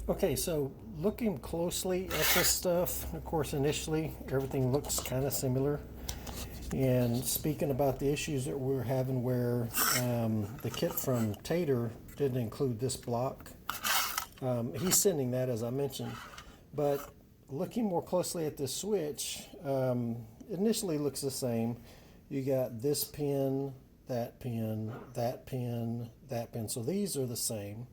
Okay, so looking closely at this stuff, of course, initially everything looks kind of similar. And speaking about the issues that we're having where the kit from Tator didn't include this block, he's sending that as I mentioned. But looking more closely at this switch, initially looks the same. You got this pin, that pin, that pin, that pin. So these are the same.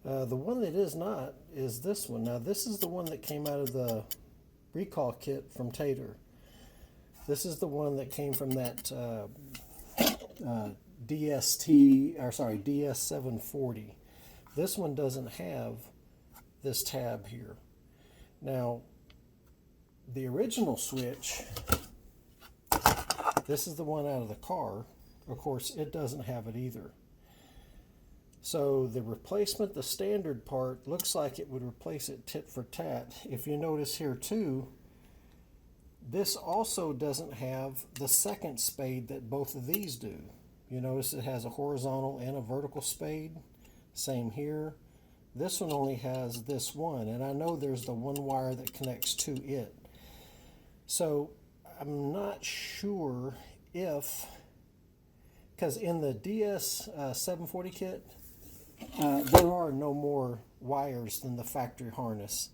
The one that is not is this one. Now this is the one that came out of the recall kit from Tator. This is the one that came from that DS740. This one doesn't have this tab here. Now, the original switch, this is the one out of the car. Of course, it doesn't have it either. So the replacement, the standard part, looks like it would replace it tit for tat. If you notice here too, this also doesn't have the second spade that both of these do. You notice it has a horizontal and a vertical spade. Same here. This one only has this one, and I know there's the one wire that connects to it. So I'm not sure if, because in the DS740 kit, there are no more wires than the factory harness.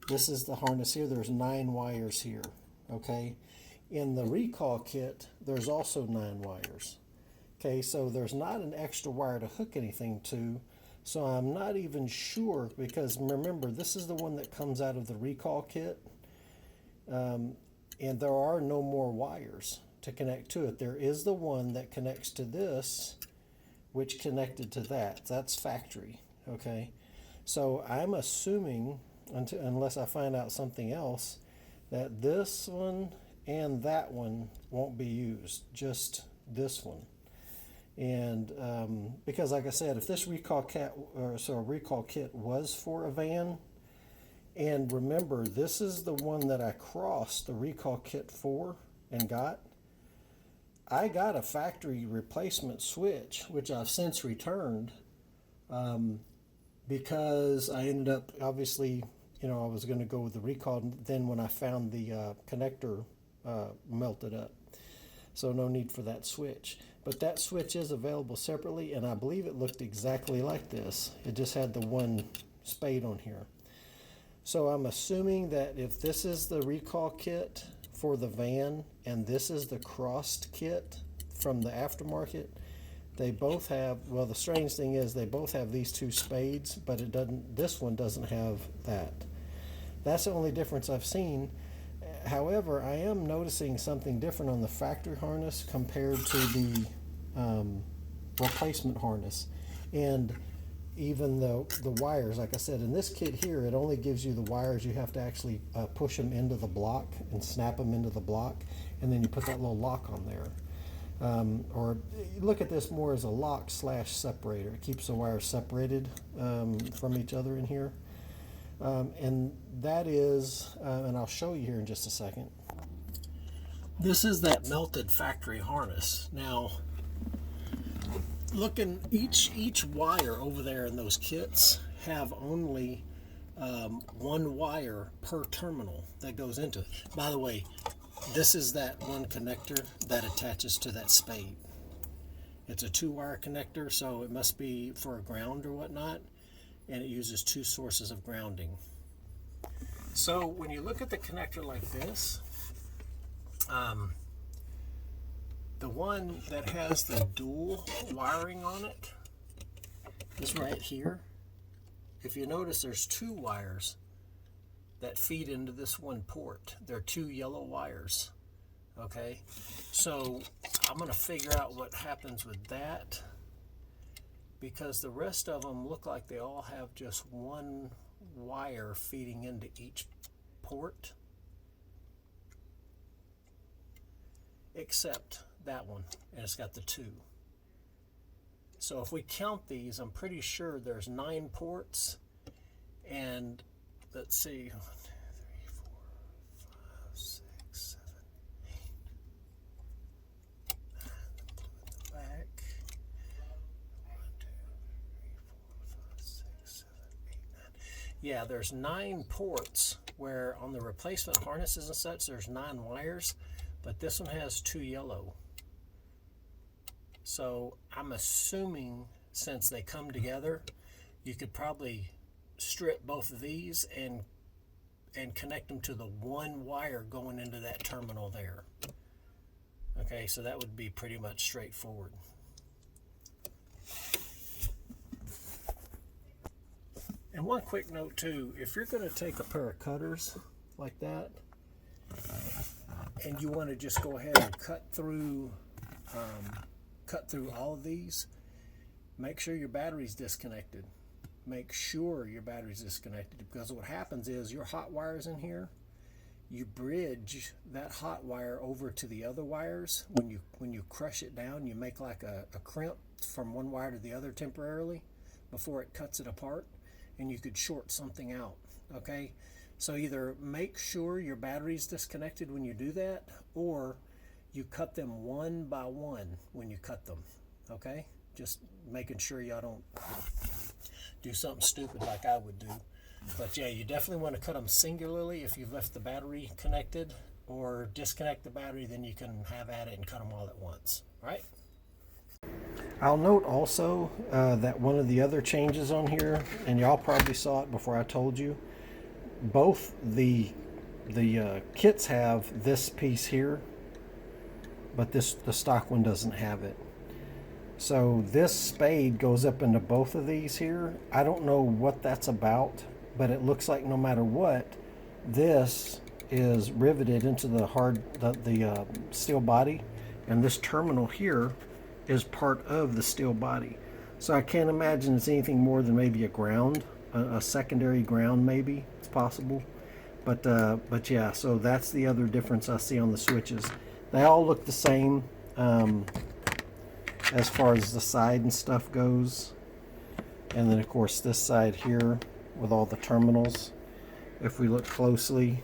This is the harness here. There's 9 wires here. Okay. In the recall kit, there's also 9 wires. Okay, so there's not an extra wire to hook anything to. So I'm not even sure, because remember, this is the one that comes out of the recall kit. And there are no more wires to connect to it. There is the one that connects to this, which connected to that. That's factory. Okay, so I'm assuming, unless I find out something else, that this one and that one won't be used, just this one. And because, like I said, if this recall kit was for a van, and remember, this is the one that I crossed the recall kit for and got. I got a factory replacement switch, which I've since returned, because I ended up, obviously, I was going to go with the recall. Then when I found the connector melted up, so no need for that switch. But that switch is available separately, and I believe it looked exactly like this. It just had the one spade on here. So I'm assuming that if this is the recall kit for the van and this is the crossed kit from the aftermarket, they both have, well, the strange thing is they both have these 2 spades, but it doesn't, this one doesn't have that. That's the only difference I've seen. However, I am noticing something different on the factory harness compared to the replacement harness. And even the wires, like I said, in this kit here, it only gives you the wires. You have to actually push them into the block and snap them into the block, and then you put that little lock on there. Or look at this more as a lock / separator. It keeps the wires separated from each other in here. And that is, and I'll show you here in just a second. This is that melted factory harness. Now, looking, each wire over there in those kits have only 1 wire per terminal that goes into it. By the way, this is that one connector that attaches to that spade. It's a 2-wire connector, so it must be for a ground or whatnot, and it uses 2 sources of grounding. So when you look at the connector like this, the one that has the dual wiring on it is right here. If you notice, there's 2 wires that feed into this one port. They're 2 yellow wires. Okay, so I'm going to figure out what happens with that, because the rest of them look like they all have just 1 wire feeding into each port, except that one, and it's got the 2. So if we count these, I'm pretty sure there's 9 ports, and let's see, 1, 2, 3, 4, 5, 6, 7, 8, 9. The back. 1, 2, 3, 4, 5, 6, 7, 8, 9. Yeah, there's 9 ports, where on the replacement harnesses and such, there's 9 wires, but this one has 2 yellow. So I'm assuming since they come together, you could probably strip both of these and connect them to the one wire going into that terminal there. Okay, so that would be pretty much straightforward. And one quick note too, if you're going to take a pair of cutters like that and you want to just go ahead and cut through all of these, make sure your battery's disconnected. Make sure your battery's disconnected, because what happens is your hot wires in here, you bridge that hot wire over to the other wires. When you crush it down, you make like a crimp from one wire to the other temporarily before it cuts it apart, and you could short something out. Okay, so either make sure your battery's disconnected when you do that, or you cut them one by one when you cut them. Okay, just making sure y'all don't do something stupid like I would do. But yeah, you definitely want to cut them singularly if you've left the battery connected, or disconnect the battery, then you can have at it and cut them all at once. All right? I'll note also that one of the other changes on here, and y'all probably saw it before I told you, both the kits have this piece here, but the stock one doesn't have it. So this spade goes up into both of these here. I don't know what that's about, but it looks like no matter what, this is riveted into the steel body, and this terminal here is part of the steel body. So I can't imagine it's anything more than maybe a ground, a secondary ground maybe. It's possible. But yeah, so that's the other difference I see on the switches. They all look the same. As far as the side and stuff goes, and then of course this side here with all the terminals, if we look closely,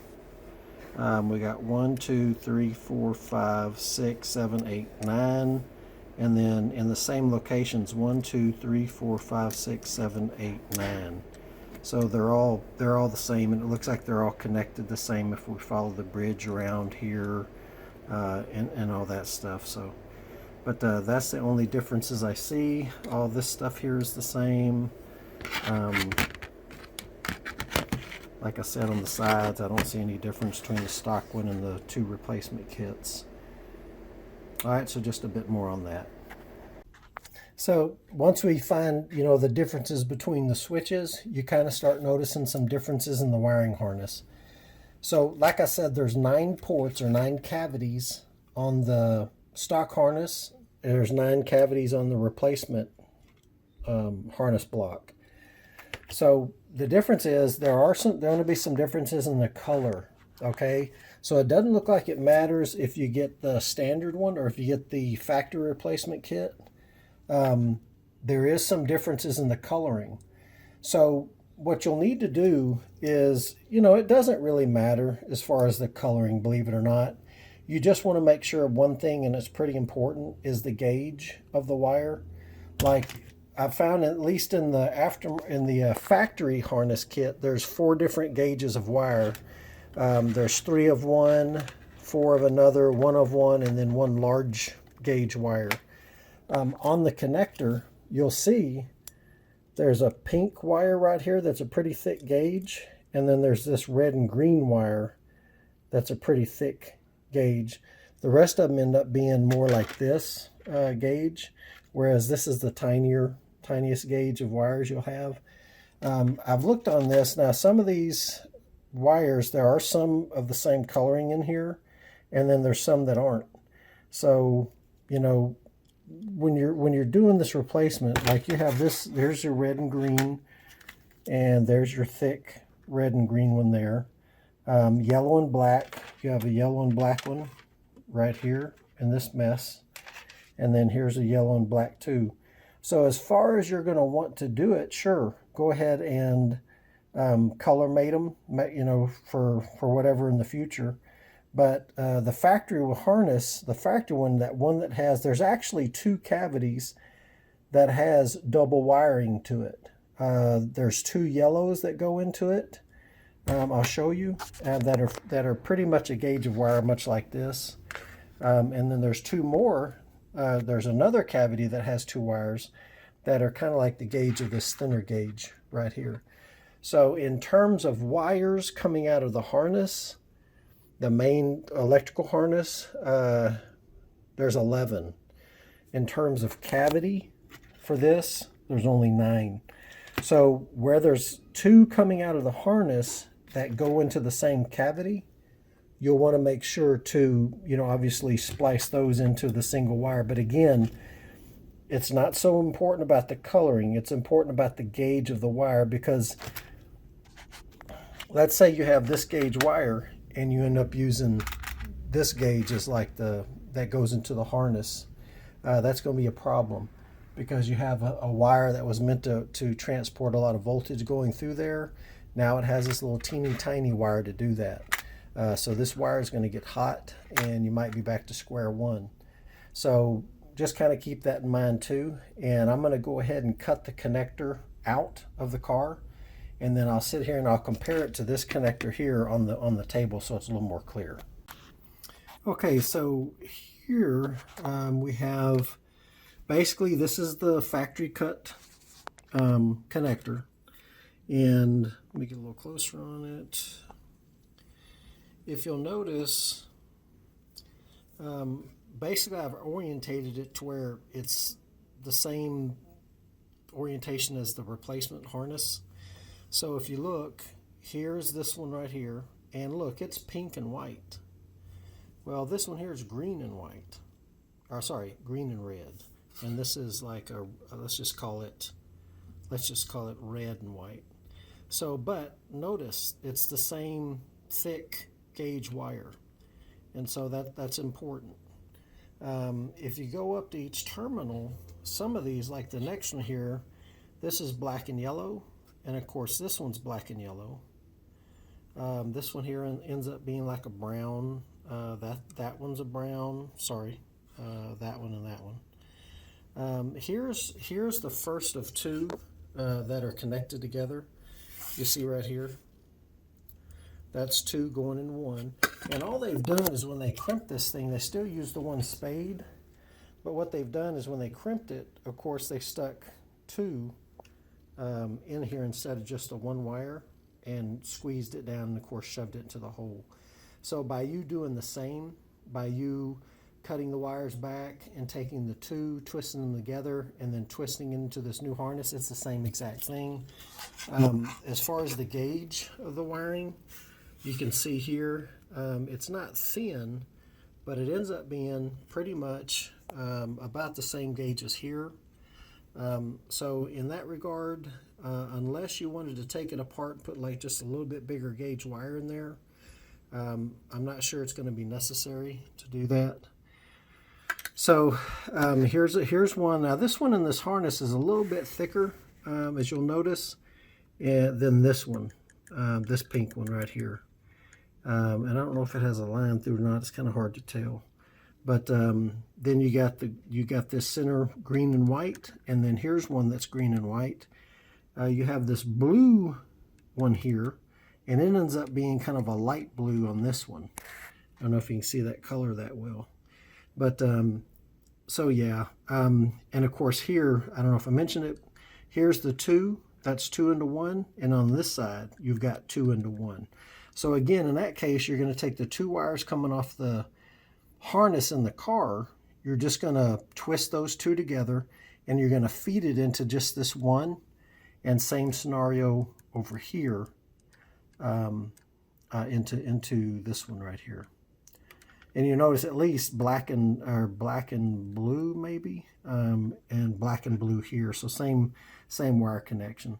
we got 1 2 3 4 5 6 7 8 9, and then in the same locations 1 2 3 4 5 6 7 8 9. So they're all the same, and it looks like they're all connected the same if we follow the bridge around here, and all that stuff. So but that's the only differences I see. All this stuff here is the same. Like I said, on the sides, I don't see any difference between the stock one and the 2 replacement kits. Alright, so just a bit more on that. So once we find, the differences between the switches, you kind of start noticing some differences in the wiring harness. So like I said, there's 9 ports or 9 cavities on the stock harness. There's 9 cavities on the replacement harness block. So the difference is there are going to be some differences in the color. Okay, so it doesn't look like it matters if you get the standard one or if you get the factory replacement kit. There is some differences in the coloring. So what you'll need to do is, it doesn't really matter as far as the coloring, believe it or not. You just want to make sure of one thing, and it's pretty important, is the gauge of the wire. Like I found, at least in the factory harness kit, there's 4 different gauges of wire. There's 3 of one, 4 of another, 1 of one, and then 1 large gauge wire. On the connector, you'll see there's a pink wire right here that's a pretty thick gauge, and then there's this red and green wire that's a pretty thick gauge. The rest of them end up being more like this gauge, whereas this is the tiniest gauge of wires you'll have. I've looked on this. Now some of these wires, there are some of the same coloring in here, and then there's some that aren't. So when you're doing this replacement, like you have this, there's your red and green, and there's your thick red and green one there. Yellow and black, you have a yellow and black one right here in this mess, and then here's a yellow and black too. So as far as you're going to want to do it, sure, go ahead and color mate them, for whatever in the future. But the factory harness, the factory one, that has, there's actually 2 cavities that has double wiring to it. There's 2 yellows that go into it. I'll show you that are pretty much a gauge of wire, much like this. And then there's 2 more. There's another cavity that has 2 wires that are kind of like the gauge of this thinner gauge right here. So in terms of wires coming out of the harness, the main electrical harness, there's 11. In terms of cavity for this, there's only 9. So where there's 2 coming out of the harness that go into the same cavity, you'll want to make sure to, obviously splice those into the single wire. But again, it's not so important about the coloring. It's important about the gauge of the wire, because let's say you have this gauge wire and you end up using this gauge as like that goes into the harness. That's going to be a problem, because you have a wire that was meant to transport a lot of voltage going through there. Now it has this little teeny tiny wire to do that. So this wire is going to get hot and you might be back to square one. So just kind of keep that in mind too. And I'm going to go ahead and cut the connector out of the car, and then I'll sit here and I'll compare it to this connector here on the table, so it's a little more clear. Okay, so here we have, basically this is the factory cut connector, and let me get a little closer on it. If you'll notice, basically I've orientated it to where it's the same orientation as the replacement harness. So if you look, here's this one right here, and look, it's pink and white. Well, this one here is green and white, or sorry, green and red, and this is like let's just call it red and white. So, but notice it's the same thick gauge wire, and so that's important. If you go up to each terminal, some of these, like the next one here, this is black and yellow, and of course this one's black and yellow. This one here ends up being like a brown. That one's a brown. Sorry, that one and that one. Here's the first of 2 that are connected together. You see right here. That's 2 going in 1. And all they've done is when they crimped this thing, they still use the one spade. But what they've done is when they crimped it, of course, they stuck 2 in here instead of just a 1 wire, and squeezed it down and, of course, shoved it into the hole. So by you doing the same, by you cutting the wires back and taking the 2, twisting them together, and then twisting into this new harness, it's the same exact thing. As far as the gauge of the wiring, you can see here, it's not thin, but it ends up being pretty much about the same gauge as here. So in that regard, unless you wanted to take it apart and put like just a little bit bigger gauge wire in there, I'm not sure it's going to be necessary to do that. So here's one. Now this one in this harness is a little bit thicker, as you'll notice, than this one, this pink one right here. And I don't know if it has a line through or not. It's kind of hard to tell. But then you got this center green and white, and then here's one that's green and white. You have this blue one here, and it ends up being kind of a light blue on this one. I don't know if you can see that color that well. But so yeah, and of course here, I don't know if I mentioned it, here's the 2, that's 2 into 1, and on this side you've got 2 into 1. So again, in that case, you're going to take the 2 wires coming off the harness in the car, you're just going to twist those 2 together, and you're going to feed it into just this one, and same scenario over here, into this one right here. And you notice at least black and blue maybe, and black and blue here. So same wire connection.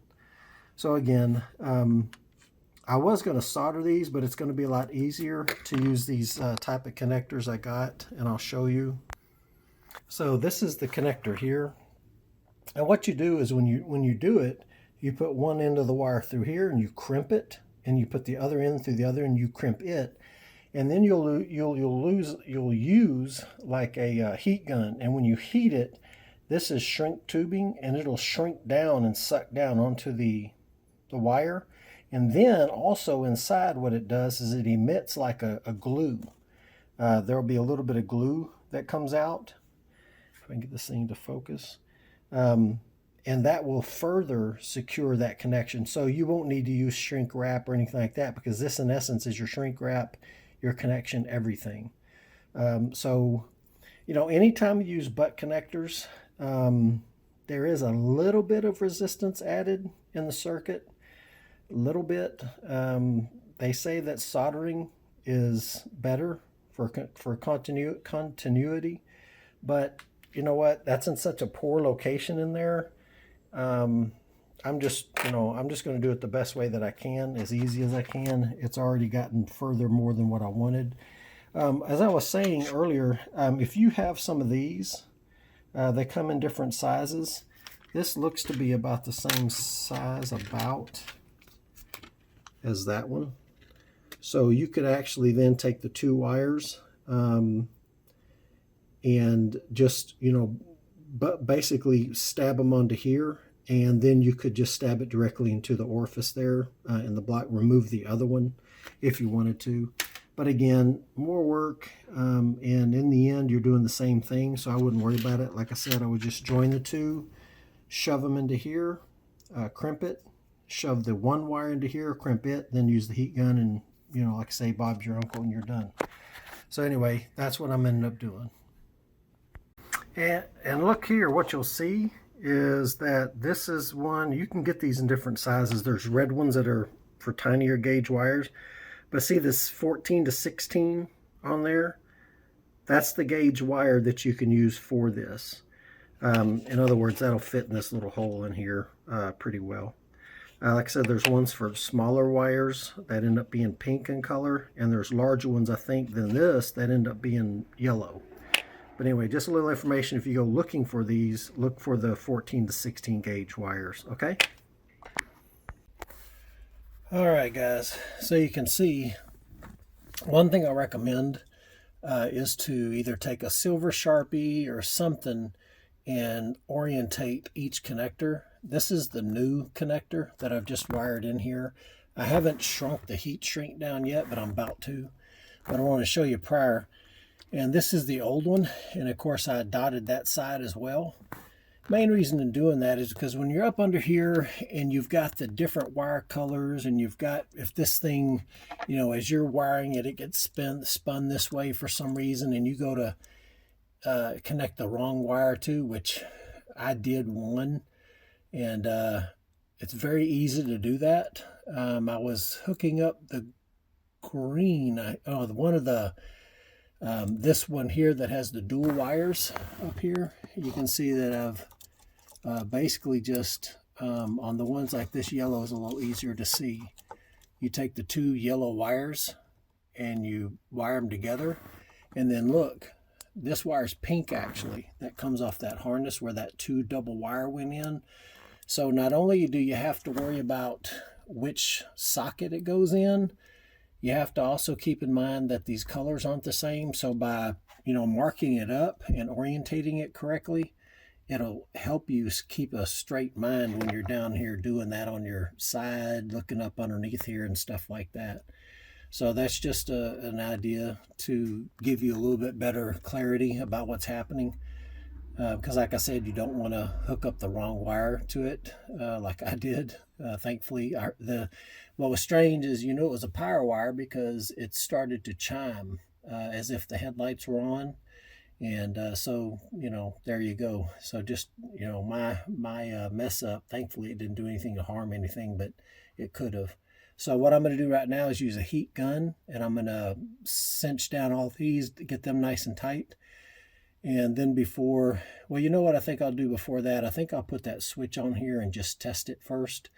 So again, I was going to solder these, but it's going to be a lot easier to use these type of connectors I got, and I'll show you. So this is the connector here. And what you do is when you do it, you put one end of the wire through here and you crimp it, and you put the other end through the other and you crimp it. And then you'll use like a heat gun, and when you heat it, This is shrink tubing, and it'll shrink down and suck down onto the wire. And then also inside, what it does is it emits like a glue. There'll be a little bit of glue that comes out. If I can get this thing to focus. And that will further secure that connection. So you won't need to use shrink wrap or anything like that, because this in essence is your shrink wrap, your connection, everything. So, you know, anytime you use butt connectors, there is a little bit of resistance added in the circuit, a little bit. They say that soldering is better for continuity, but you know what? That's in such a poor location in there. I'm just going to do it the best way that I can, as easy as I can. It's already gotten further more than what I wanted. As I was saying earlier, if you have some of these, they come in different sizes. This looks to be about the same size as that one. So you could actually then take the two wires and just, but basically stab them onto here, and then you could just stab it directly into the orifice there in the block. Remove the other one if you wanted to. But again, more work, and in the end, you're doing the same thing, so I wouldn't worry about it. Like I said, I would just join the two, shove them into here, crimp it, shove the one wire into here, crimp it, then use the heat gun, and, like I say, Bob's your uncle, and you're done. So anyway, that's what I'm ending up doing. And look here, what you'll see is that this is one, you can get these in different sizes. There's red ones that are for tinier gauge wires. But see this 14 to 16 on there? That's the gauge wire that you can use for this. In other words, that'll fit in this little hole in here pretty well. Like I said, there's ones for smaller wires that end up being pink in color, and there's larger ones, I think, than this that end up being yellow. But anyway, just a little information. If you go looking for these, look for the 14 to 16 gauge wires, okay? All right, guys, so you can see, one thing I recommend is to either take a silver Sharpie or something and orientate each connector. This is the new connector that I've just wired in here. I haven't shrunk the heat shrink down yet, but I'm about to. But I want to show you prior. And this is the old one, and of course I dotted that side as well. Main reason in doing that is because when you're up under here and you've got the different wire colors, and you've got, if this thing, as you're wiring it, it gets spun this way for some reason, and you go to connect the wrong wire to, which I did one, and it's very easy to do that. I was hooking up the green, one of the this one here that has the dual wires up here. You can see that I've basically just on the ones like this, yellow is a little easier to see. You take the two yellow wires and you wire them together, and then look, this wire's pink actually. That comes off that harness where that two double wire went in. So not only do you have to worry about which socket it goes in, you have to also keep in mind that these colors aren't the same. So by, marking it up and orientating it correctly, it'll help you keep a straight mind when you're down here doing that on your side, looking up underneath here and stuff like that. So that's just an idea to give you a little bit better clarity about what's happening. Because like I said, you don't want to hook up the wrong wire to it like I did. Thankfully, what was strange is, it was a power wire because it started to chime as if the headlights were on. And so, there you go. So just, my mess up, thankfully it didn't do anything to harm anything, but it could have. So what I'm going to do right now is use a heat gun, and I'm going to cinch down all these to get them nice and tight. And then before, well, you know what I think I'll do before that? I think I'll put that switch on here and just test it first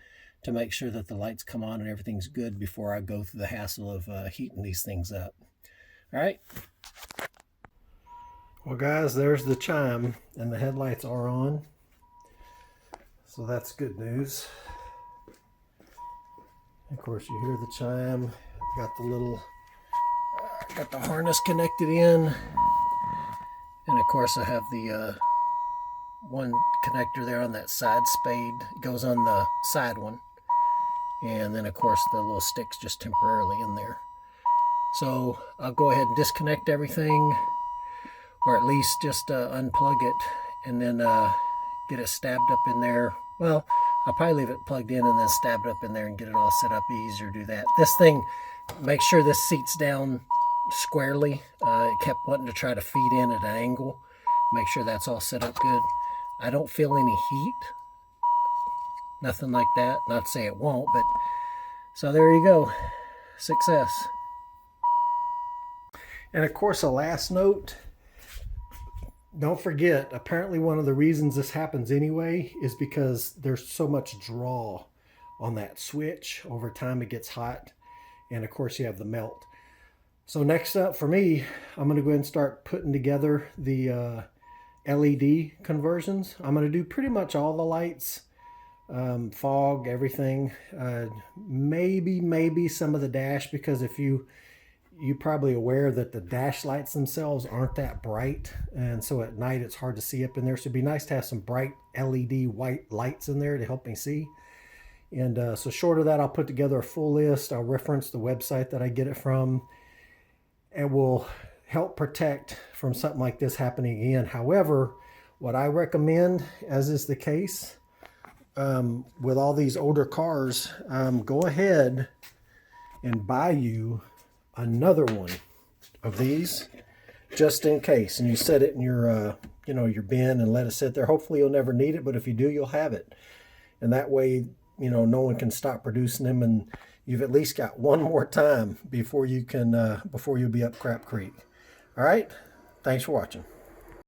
to make sure that the lights come on and everything's good before I go through the hassle of heating these things up. All right. Well, guys, there's the chime, and the headlights are on. So that's good news. Of course, you hear the chime. Got the harness connected in. And of course I have the one connector there on that side spade. It goes on the side one. And then of course the little stick's just temporarily in there. So I'll go ahead and disconnect everything, or at least just unplug it, and then get it stabbed up in there. Well, I'll probably leave it plugged in and then stab it up in there and get it all set up. Easier to do that. This thing, make sure this seats down squarely. It kept wanting to try to feed in at an angle. Make sure that's all set up good. I don't feel any heat. Nothing like that. Not to say it won't, but so there you go. Success. And of course, a last note, don't forget, apparently one of the reasons this happens anyway is because there's so much draw on that switch. Over time it gets hot, and of course you have the melt. So next up for me, I'm going to go ahead and start putting together the LED conversions. I'm going to do pretty much all the lights, fog, everything. Maybe some of the dash, because if you're probably aware that the dash lights themselves aren't that bright, and so at night it's hard to see up in there. So it'd be nice to have some bright LED white lights in there to help me see. And so short of that, I'll put together a full list. I'll reference the website that I get it from, and will help protect from something like this happening again. However, what I recommend, as is the case with all these older cars, go ahead and buy you another one of these just in case, and you set it in your your bin and let it sit there. Hopefully you'll never need it, but if you do, you'll have it, and that way no one can stop producing them, and you've at least got one more time before you can before you'll be up crap creek. All right, thanks for watching.